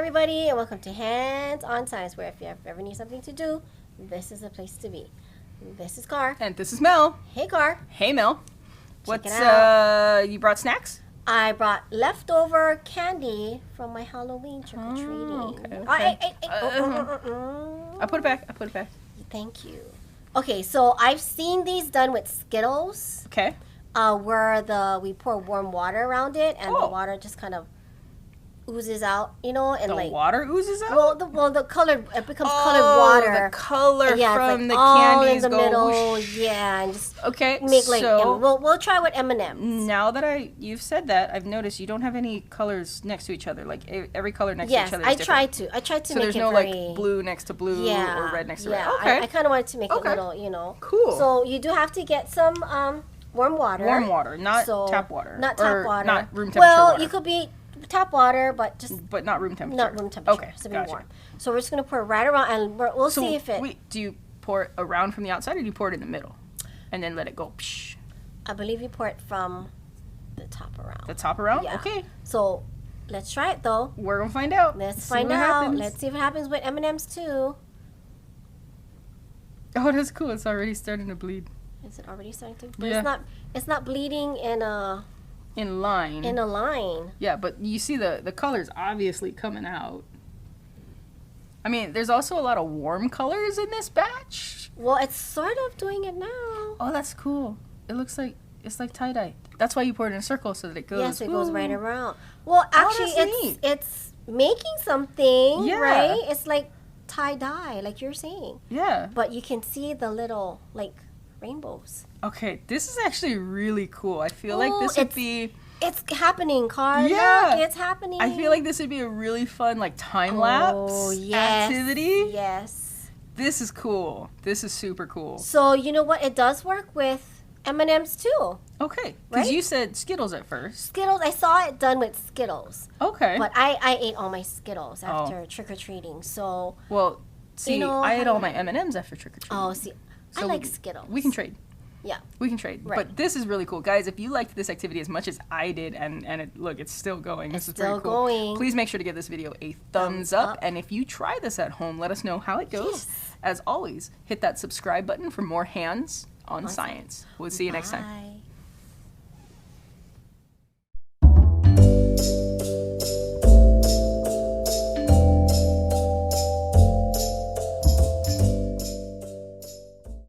everybody, and welcome to Hands on Science, where if you ever need something to do, this is the place to be. This is Car. And this is Mel. Hey, Car. Hey, Mel. Check it out. You brought snacks? I brought leftover candy from my Halloween trick-or-treating. Okay. I put it back. Thank you. Okay, so I've seen these done with Skittles. Okay. Where we pour warm water around it, and the water just kind of oozes out, and the water oozes out? The colored, it becomes colored water. The color from the all candies in the go middle, whoosh. yeah, and just make so we'll try with M&ms. Now that you've said that, I've noticed you don't have any colors next to each other. Like every color next to each other is different. I tried to so make it there's no very, like blue next to blue or red next to red. Okay. I kind of wanted to make it a little, Cool. So you do have to get some warm water. Warm water, not tap water. Not tap water. Not room temperature water. Well, you could be tap water, but not room temperature. Not room temperature. Okay, so be warm. So we're just gonna pour it right around, and we'll see if it. Wait, do you pour it around from the outside, or do you pour it in the middle, and then let it go? Psh? I believe you pour it from the top around. The top around? Yeah. Okay. So let's try it though. We're gonna find out. Let's find out. Let's see if it happens with M&ms too. Oh, that's cool. It's already starting to bleed. Is it already starting to? But it's not bleeding in a line. In a line. Yeah, but you see the colors obviously coming out. I mean, there's also a lot of warm colors in this batch. Well, it's sort of doing it now. Oh, that's cool. It looks like it's like tie-dye. That's why you pour it in a circle so that it goes. Yes, it goes right around. Well, actually, it's making something, right? It's like tie-dye, like you're saying. Yeah. But you can see the little rainbows. Okay, this is actually really cool. I feel like this would be... It's happening, Carl. Yeah. Look, it's happening. I feel like this would be a really fun, time-lapse activity. Yes. This is cool. This is super cool. So, you know what? It does work with M&ms, too. Okay. Because you said Skittles at first. Skittles. I saw it done with Skittles. Okay. But I ate all my Skittles after trick-or-treating, so... Well, see, I ate all my M&ms after trick-or-treating. Oh, see, so I like Skittles. We can trade. Yeah. We can trade. Right. But this is really cool. Guys, if you liked this activity as much as I did, and look, it's still going. This is pretty cool. Going. Please make sure to give this video a thumbs up. And if you try this at home, let us know how it goes. Yes. As always, hit that subscribe button for more Hands on Science. We'll see you next time.